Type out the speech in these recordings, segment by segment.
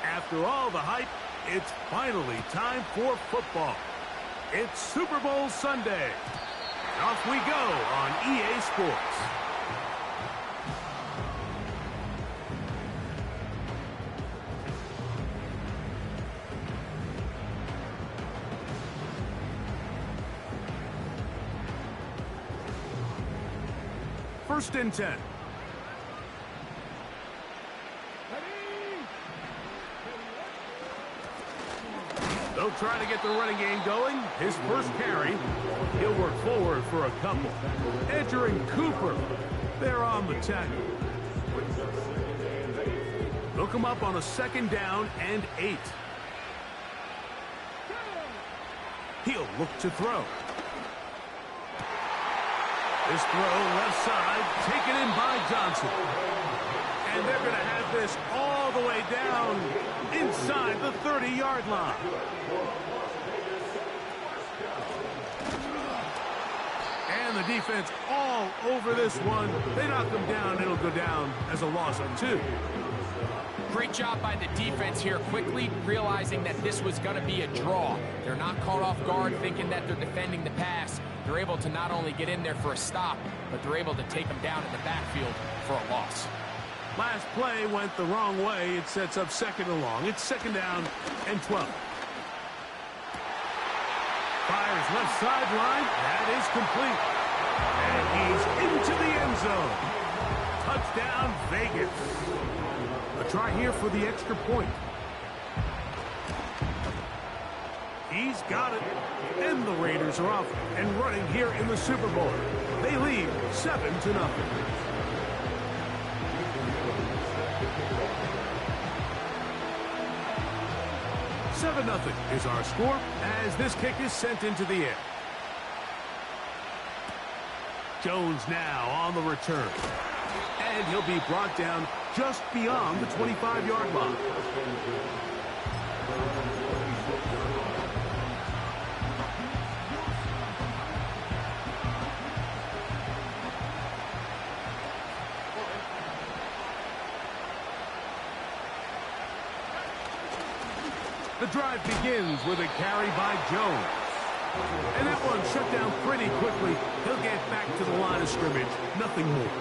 After all the hype, it's finally time for football. It's Super Bowl Sunday. Off we go on EA Sports. First and 10. They'll try to get the running game going. His first carry. He'll work forward for a couple. Edger and Cooper. They're on the tackle. They'll come up on a 2nd down and 8. He'll look to throw. This throw left side, taken in by Johnson. And they're going to have this all the way down inside the 30-yard line. And the defense all over this one. They knock them down. It'll go down as a loss of 2. Great job by the defense here, quickly realizing that this was going to be a draw. They're not caught off guard thinking that they're defending the pass. They're able to not only get in there for a stop, but they're able to take them down in the backfield for a loss. Last play went the wrong way. It sets up 2nd and long. It's 2nd down and 12. Fires left sideline. That is complete. And he's into the end zone. Touchdown, Vegas. A try here for the extra point. He's got it. And the Raiders are off and running here in the Super Bowl. They lead 7-0. Nothing is our score as this kick is sent into the air. Jones now on the return. And he'll be brought down just beyond the 25-yard line. The drive begins with a carry by Jones. And that one shut down pretty quickly. He'll get back to the line of scrimmage. Nothing more.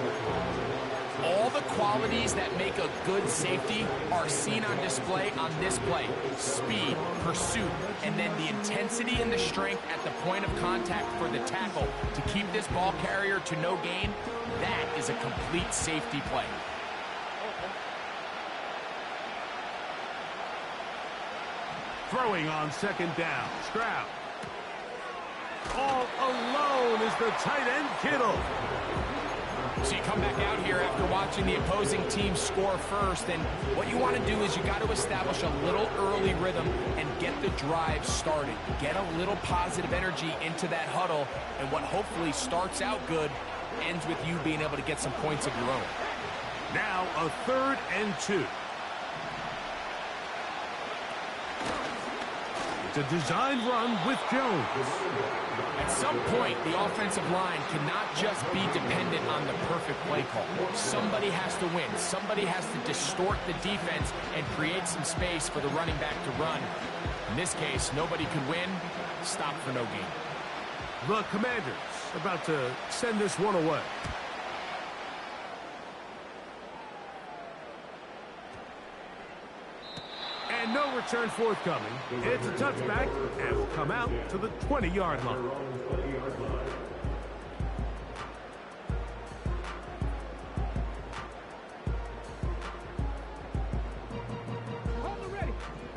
All the qualities that make a good safety are seen on display on this play. Speed, pursuit, and then the intensity and the strength at the point of contact for the tackle to keep this ball carrier to no gain. That is a complete safety play. Throwing on 2nd down. Stroud. All alone is the tight end, Kittle. So you come back out here after watching the opposing team score first, and what you want to do is you got to establish a little early rhythm and get the drive started. Get a little positive energy into that huddle, and what hopefully starts out good ends with you being able to get some points of your own. Now a 3rd and 2. It's a designed run with Jones. At some point, the offensive line cannot just be dependent on the perfect play call. Somebody has to win. Somebody has to distort the defense and create some space for the running back to run. In this case, nobody could win. Stop for no gain. The Commanders about to send this one away. And no return forthcoming. It's a touchback and will come out to the 20-yard line.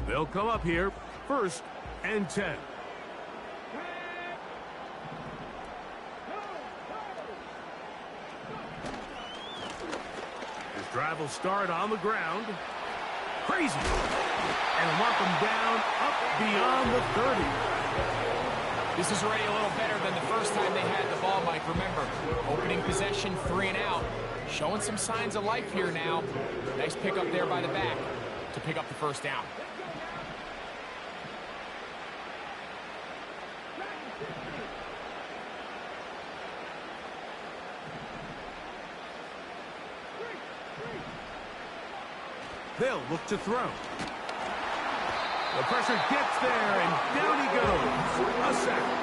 They'll come up here, 1st and 10. His drive will start on the ground. Crazy. And mark them down up beyond the 30. This is already a little better than the first time they had the ball, Mike. Remember, opening possession, 3 and out. Showing some signs of life here now. Nice pick up there by the back to pick up the 1st down. They'll look to throw. The pressure gets there, and down he goes. A sack.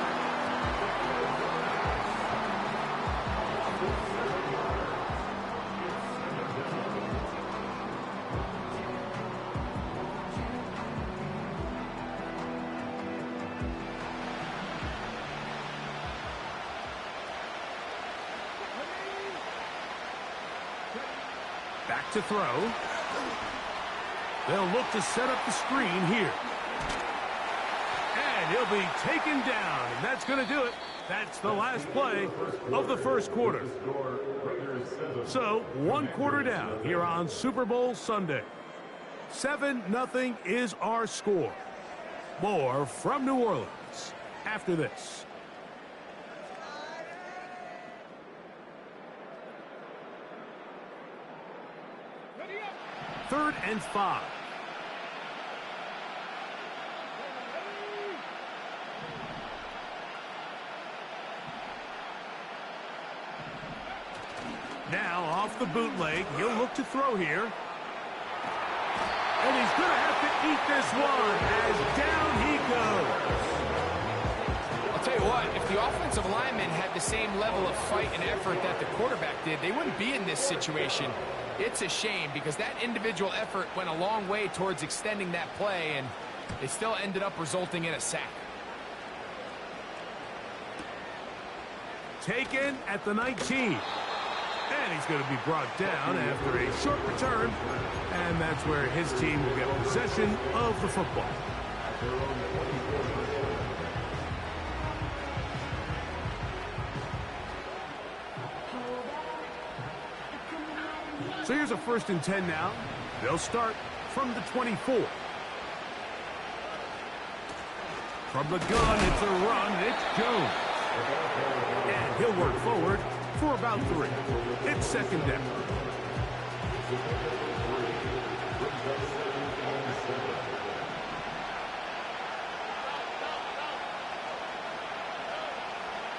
Back to throw. They'll look to set up the screen here. And he'll be taken down, and that's going to do it. That's the last play of the first quarter. So, 1 quarter down here on Super Bowl Sunday. 7-0 is our score. More from New Orleans after this. Third and 5. Now off the bootleg, he'll look to throw here. And he's going to have to eat this one as down he goes. I'll tell you what, if the offensive lineman had the same level of fight and effort that the quarterback did, they wouldn't be in this situation. It's a shame because that individual effort went a long way towards extending that play, and it still ended up resulting in a sack. Taken at the 19. And he's going to be brought down after a short return. And that's where his team will get possession of the football. So here's a 1st and 10 now. They'll start from the 24. From the gun, it's a run. It's Jones. And he'll work forward for about 3. It's 2nd down.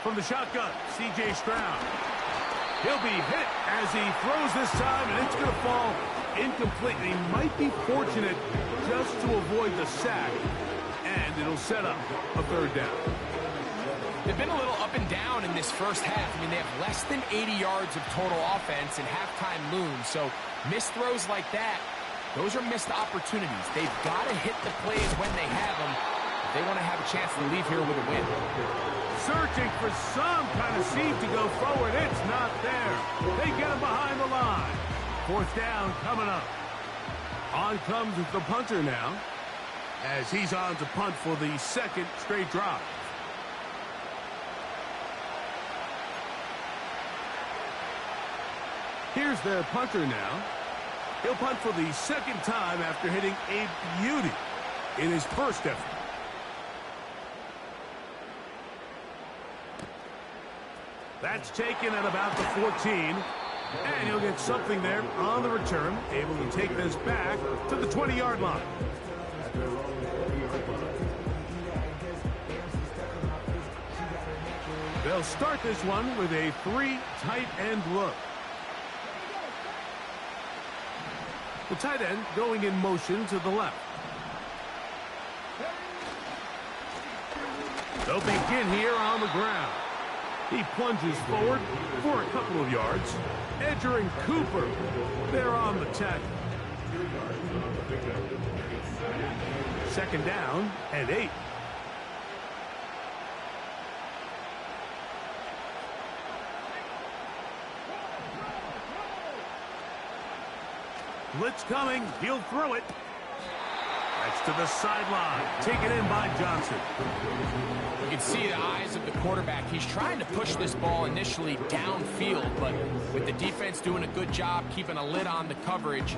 From the shotgun, C.J. Stroud. He'll be hit as he throws this time, and it's going to fall incomplete. He might be fortunate just to avoid the sack, and it'll set up a 3rd down. They've been a little up and down in this first half. I mean, they have less than 80 yards of total offense, and halftime looms. So missed throws like that, those are missed opportunities. They've got to hit the plays when they have them if they want to have a chance to leave here with a win. Searching for some kind of seam to go forward. It's not there. They get him behind the line. 4th down coming up. On comes the punter now, as he's on to punt for the 2nd straight drive. Here's their punter now. He'll punt for the 2nd time after hitting a beauty in his first effort. That's taken at about the 14. And he'll get something there on the return, able to take this back to the 20-yard line. They'll start this one with a 3 tight end look. The tight end going in motion to the left. They'll begin here on the ground. He plunges forward for a couple of yards. Edger and Cooper, they're on the tackle. 2nd down and 8. Blitz coming. He'll throw it. That's to the sideline. Taken in by Johnson. You can see the eyes of the quarterback. He's trying to push this ball initially downfield, but with the defense doing a good job keeping a lid on the coverage,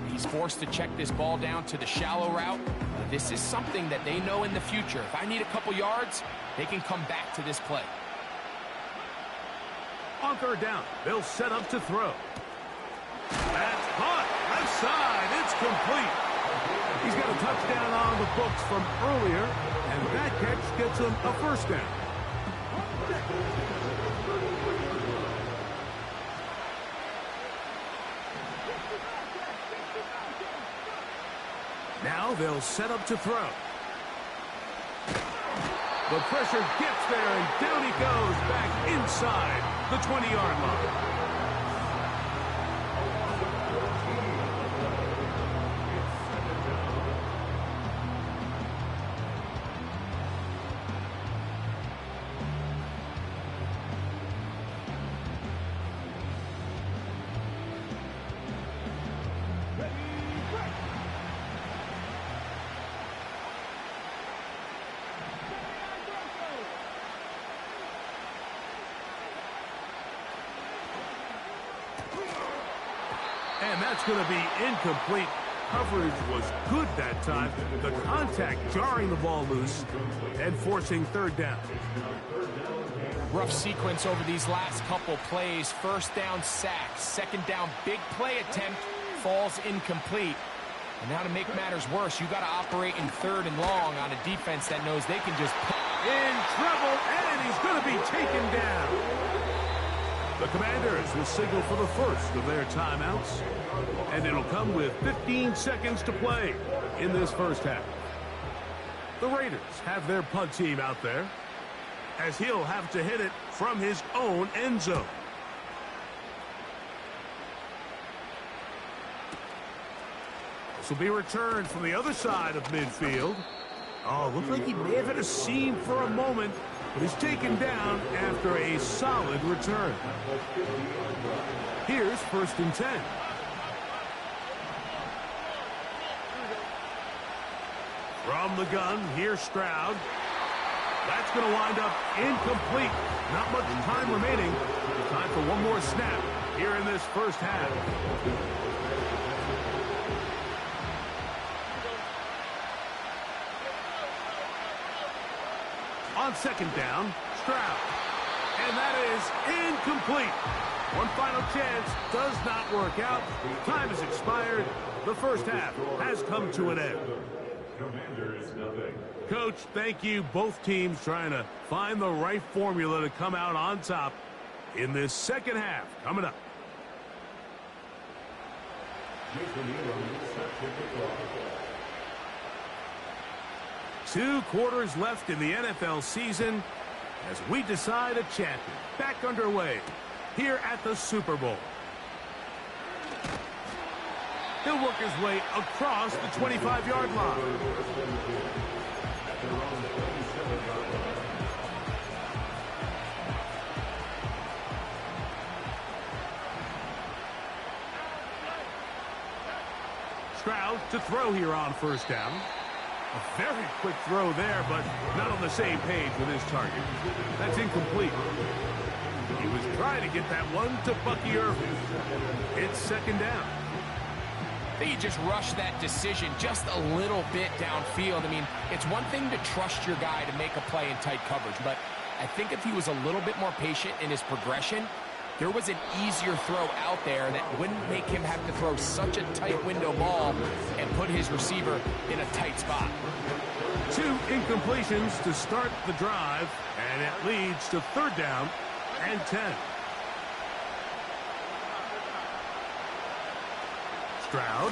he's forced to check this ball down to the shallow route. This is something that they know in the future. If I need a couple yards, they can come back to this play. On 3rd down, they'll set up to throw. That's caught. Left side. It's complete. He's got a touchdown on the books from earlier, and that catch gets him a 1st down. Now they'll set up to throw. The pressure gets there, and down he goes back inside the 20-yard line. And that's going to be incomplete. Coverage was good that time. The contact jarring the ball loose and forcing third down. Rough sequence over these last couple plays. First down sack. Second down big play attempt falls incomplete. And now to make matters worse, you got to operate in third and long on a defense that knows they can just... In trouble, and he's going to be taken down. The Commanders will signal for the first of their timeouts, and it'll come with 15 seconds to play in this first half. The Raiders have their punt team out there, as he'll have to hit it from his own end zone. This will be returned from the other side of midfield. Oh, looked like he may have had a seam for a moment, but he's taken down after a solid return. Here's 1st and 10. From the gun, here's Stroud. That's going to wind up incomplete. Not much time remaining. Time for one more snap here in this first half. On second down, Stroud. And that is incomplete. One final chance does not work out. Time has expired. The first half has come to an end. Coach, thank you. Both teams trying to find the right formula to come out on top in this second half. Coming up. Two quarters left in the NFL season as we decide a champion. Back underway here at the Super Bowl. He'll work his way across the 25-yard line. Stroud to throw here on first down. A very quick throw there, but not on the same page with his target. That's incomplete. He was trying to get that one to Bucky Irving. It's second down. I think he just rushed that decision just a little bit downfield. I mean, it's one thing to trust your guy to make a play in tight coverage, but I think if he was a little bit more patient in his progression, there was an easier throw out there that wouldn't make him have to throw such a tight window ball and put his receiver in a tight spot. Two incompletions to start the drive, and it leads to third down and 10. Stroud.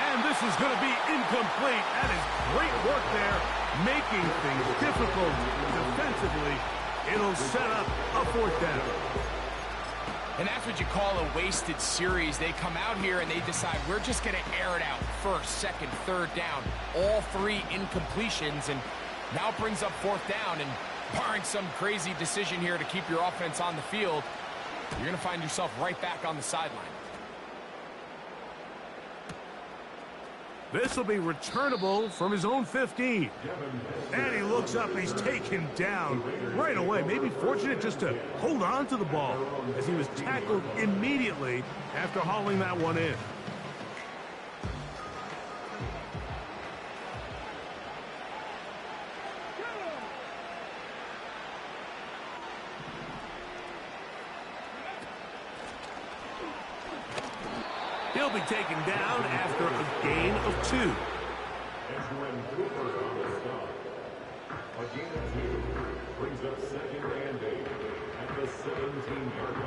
And this is going to be incomplete. That is great work there, making things difficult defensively. It'll set up a fourth down. And that's what you call a wasted series. They come out here and they decide we're just going to air it out. First, second, third down. All three incompletions, and now it brings up fourth down. And barring some crazy decision here to keep your offense on the field, you're going to find yourself right back on the sideline. This will be returnable from his own 15. And he looks up, and he's taken down right away. Maybe fortunate just to hold on to the ball as he was tackled immediately after hauling that one in. He'll be taken down after a gain of 2. A gain of 2 brings up second and 8 at the 17-yard line.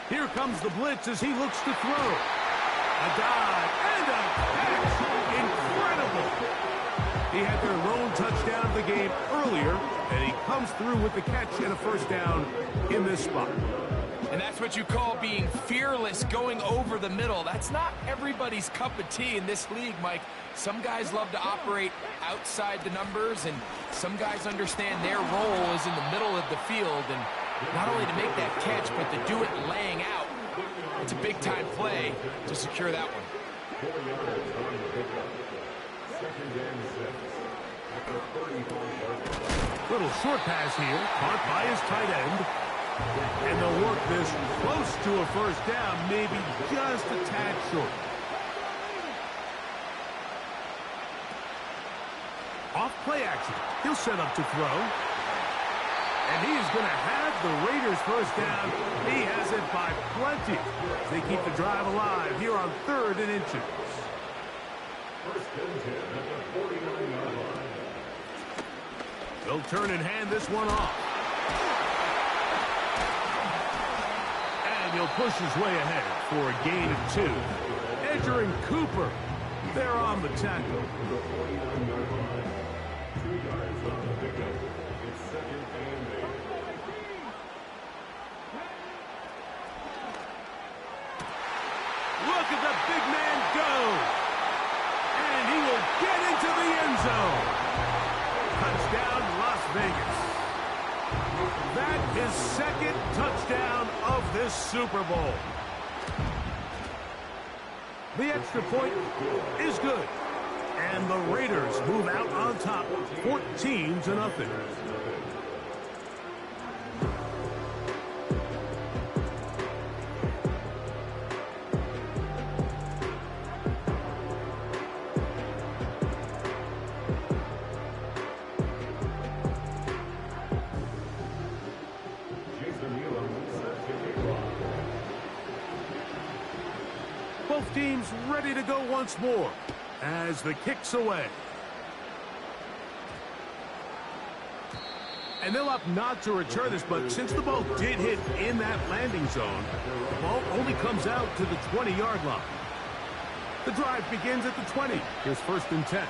Here comes the blitz as he looks to throw. A dive and a catch. Incredible. He had their lone touchdown of the game earlier, and he comes through with the catch and a first down in this spot. And that's what you call being fearless, going over the middle. That's not everybody's cup of tea in this league, Mike. Some guys love to operate outside the numbers, and some guys understand their role is in the middle of the field, and not only to make that catch, but to do it laying out. It's a big-time play to secure that one. Little short pass here, caught by his tight end. And they'll work this close to a first down, maybe just a tad short. Off play action. He'll set up to throw. And he is going to have the Raiders first down. He has it by plenty. They keep the drive alive here on 3rd and inches. First and 10 at the 49-yard line. They'll turn and hand this one off. And he'll push his way ahead for a gain of 2. Entering Cooper. They're on the tackle. 49-yard line. 2 yards on the pickup. It's 2nd and 8. Look at the big man go. And he will get into the end zone. Touchdown, Las Vegas. That is 2nd touchdown of this Super Bowl. The extra point is good. And the Raiders move out on top, 14-0. Both teams ready to go once more as the kick's away. And they'll opt not to return this, but since the ball did hit in that landing zone, the ball only comes out to the 20-yard line. The drive begins at the 20. Here's 1st and 10.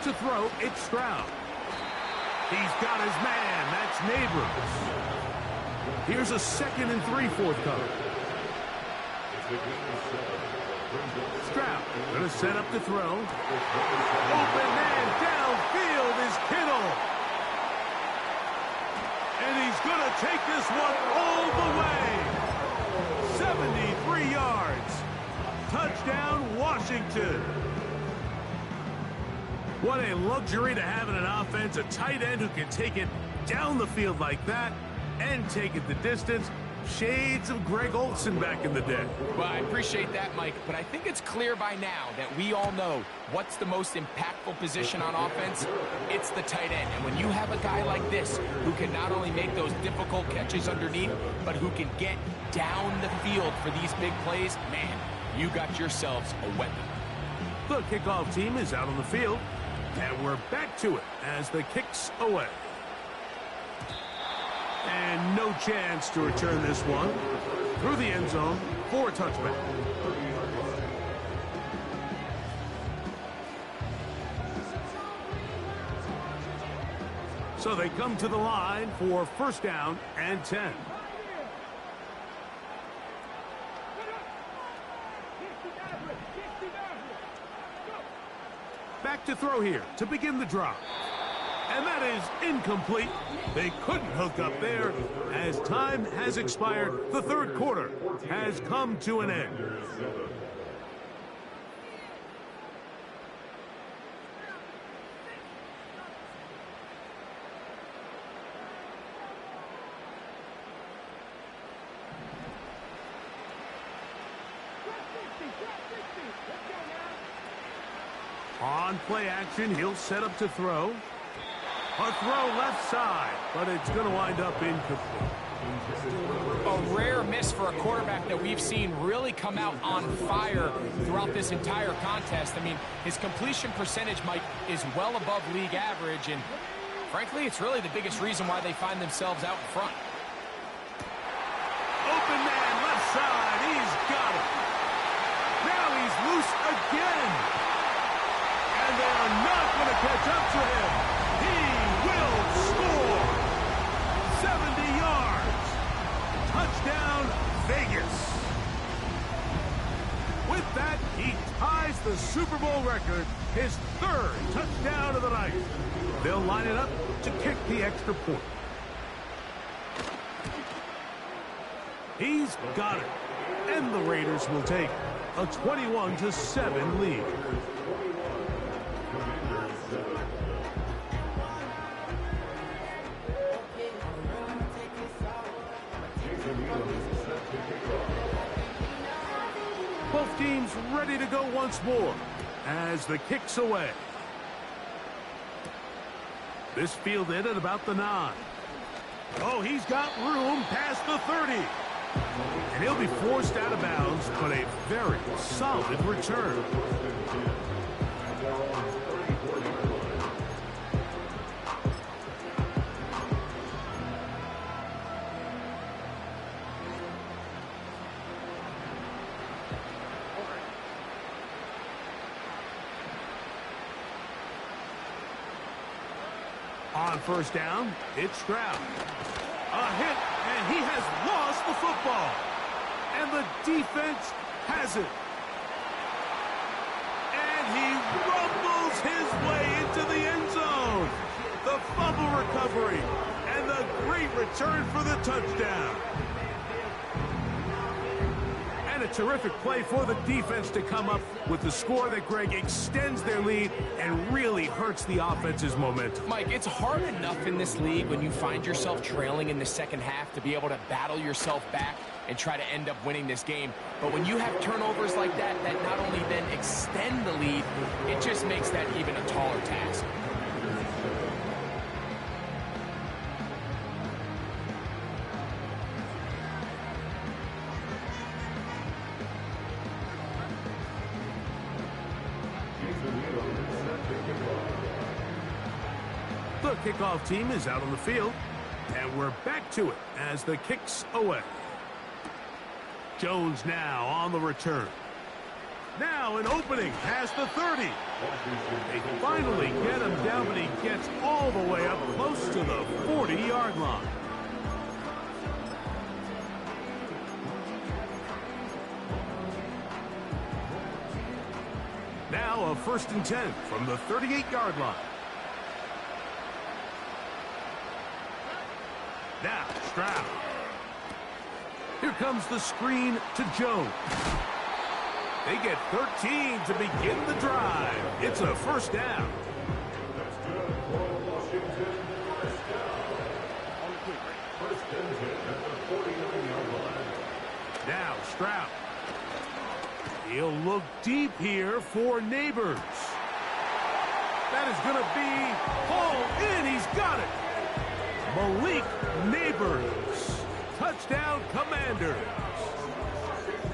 To throw, it's Stroud. He's got his man. That's Neighbors. Here's a 2nd and 3 forthcoming. Stroud going to set up to throw. Open man downfield is Kittle. And he's going to take this one all the way. 73 yards. Touchdown, Washington. What a luxury to have in an offense, a tight end who can take it down the field like that and take it the distance. Shades of Greg Olsen back in the day. Well, I appreciate that, Mike, but I think it's clear by now that we all know what's the most impactful position on offense. It's the tight end. And when you have a guy like this who can not only make those difficult catches underneath, but who can get down the field for these big plays, man, you got yourselves a weapon. The kickoff team is out on the field, and we're back to it as the kick's away. And no chance to return this one through the end zone for a touchback. So they come to the line for 1st down and 10. Back to throw here to begin the drive. And that is incomplete. They couldn't hook up there as time has expired. The 3rd quarter has come to an end. On play action, he'll set up to throw. A throw left side, but it's going to wind up incomplete. A rare miss for a quarterback that we've seen really come out on fire throughout this entire contest. I mean, his completion percentage, Mike, is well above league average, and Frankly, it's really the biggest reason why they find themselves out in front. Open man, left side. He's got it. Now he's loose again. And they are not going to catch up to him. He will score. 70 yards. Touchdown, Vegas. With that, he ties the Super Bowl record, his third touchdown of the night. They'll line it up to kick the extra point. He's got it. And the Raiders will take a 21-7 lead. Both teams ready to go once more as the kick's away. This fielded at about the 9. Oh, he's got room past the 30. And he'll be forced out of bounds, but a very solid return. On first down, it's Stroud. A hit, and he has lost the football. And the defense has it. And he rumbles his way into the end zone. The fumble recovery, and the great return for the touchdown. And a terrific play for the defense to come up with the score that, Greg, extends their lead and really hurts the offense's momentum. Mike, it's hard enough in this league when you find yourself trailing in the second half to be able to battle yourself back and try to end up winning this game. But when you have turnovers like that not only then extend the lead, it just makes that even a taller task. The kickoff team is out on the field, and we're back to it as the kick's away. Jones now on the return. Now an opening past the 30. They finally get him down, but he gets all the way up close to the 40-yard line. Now a 1st and 10 from the 38-yard line. Now, Stroud. Here comes the screen to Jones. They get 13 to begin the drive. It's a first down. Now, Stroud. He'll look deep here for Neighbors. That is going to be hauled in. He's got it. Malik Neighbors. Touchdown, Commanders.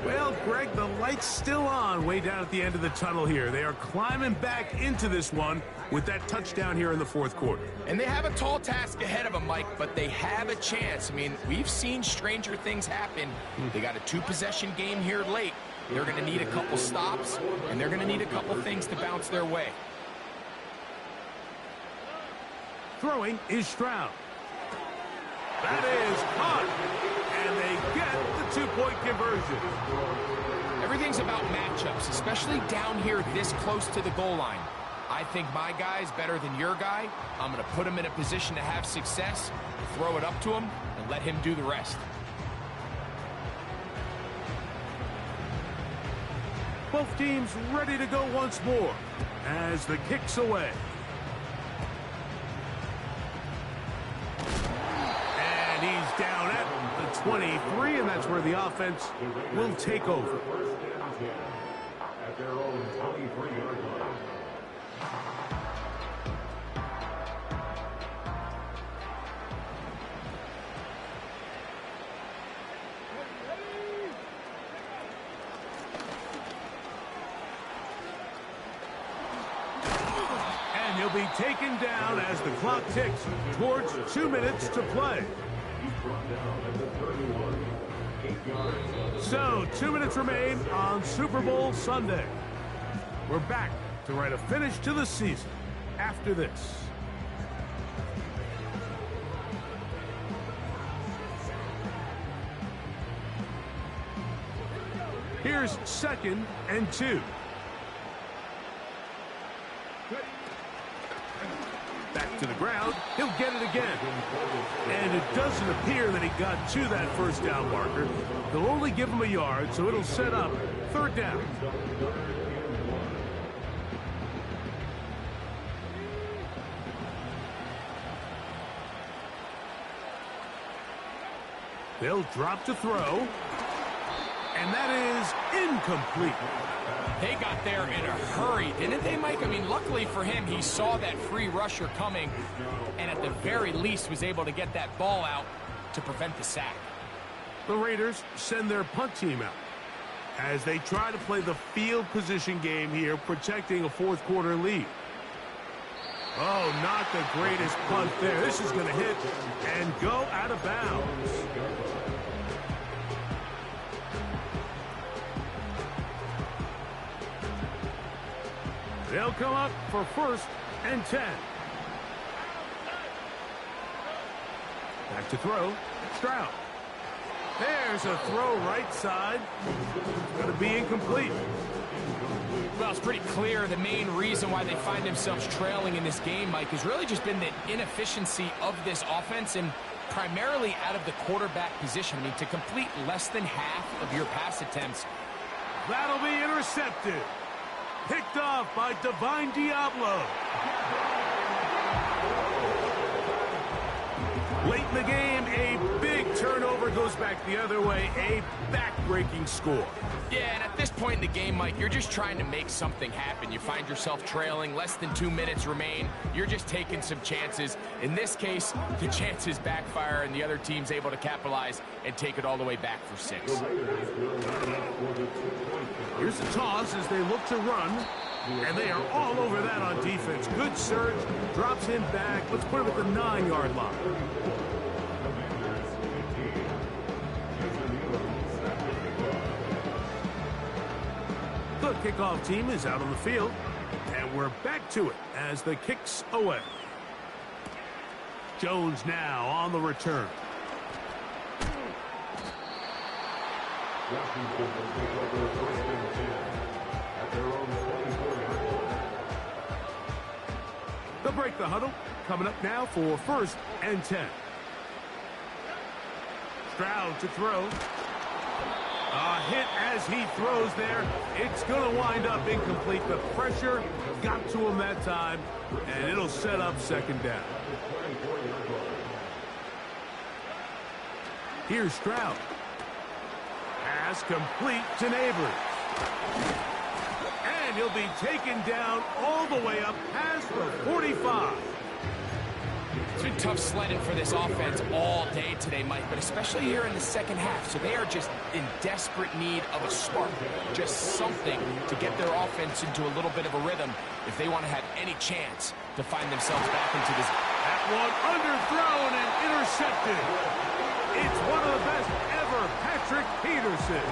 Well, Greg, the light's still on way down at the end of the tunnel here. They are climbing back into this one with that touchdown here in the 4th quarter. And they have a tall task ahead of them, Mike, but they have a chance. I mean, we've seen stranger things happen. They got a 2-possession game here late. They're going to need a couple stops, and they're going to need a couple things to bounce their way. Throwing is Stroud. That is caught, and they get the 2-point conversion. Everything's about matchups, especially down here this close to the goal line. I think my guy's better than your guy. I'm going to put him in a position to have success, throw it up to him, and let him do the rest. Both teams ready to go once more as the kick's away. And he's down at the 23, and that's where the offense will take over. At their own 23-yard line. he'll be taken down as the clock ticks towards 2 minutes to play. So, 2 minutes remain on Super Bowl Sunday. We're back to write a finish to the season after this. Here's 2nd and 2. Back to the ground. He'll get it again. And it doesn't appear that he got to that first down marker. They'll only give him a yard, so it'll set up 3rd down. They'll drop to throw. And that is incomplete. They got there in a hurry, didn't they, Mike? I mean, luckily for him, he saw that free rusher coming and at the very least was able to get that ball out to prevent the sack. The Raiders send their punt team out as they try to play the field position game here, protecting a 4th quarter lead. Oh, not the greatest punt there. This is going to hit and go out of bounds. They'll come up for 1st and 10. Back to throw. Stroud. There's a throw right side. It's going to be incomplete. Well, it's pretty clear the main reason why they find themselves trailing in this game, Mike, has really just been the inefficiency of this offense and primarily out of the quarterback position. I mean, to complete less than half of your pass attempts. That'll be intercepted. Picked off by Divine Diablo. Late in the game, a big turnover goes back the other way. A back-breaking score. Yeah, and at this point in the game, Mike, you're just trying to make something happen. You find yourself trailing, less than 2 minutes remain. You're just taking some chances. In this case, the chances backfire and the other team's able to capitalize and take it all the way back for 6. Here's the toss as they look to run. And they are all over that on defense. Good surge, drops him back. Let's put him at the 9-yard line. The kickoff team is out on the field. And we're back to it as the kick's away. Jones now on the return. They'll break the huddle. Coming up now for 1st and 10. Stroud to throw. A hit as he throws there. It's going to wind up incomplete. The pressure got to him that time, and it'll set up 2nd down. Here's Stroud. Pass complete to Neighbors. And he'll be taken down all the way up past the 45. It's been tough sledding for this offense all day today, Mike, but especially here in the 2nd half. So they are just in desperate need of a spark, just something to get their offense into a little bit of a rhythm if they want to have any chance to find themselves back into this. That one underthrown and intercepted. It's one of the best ever, Patrick Peterson.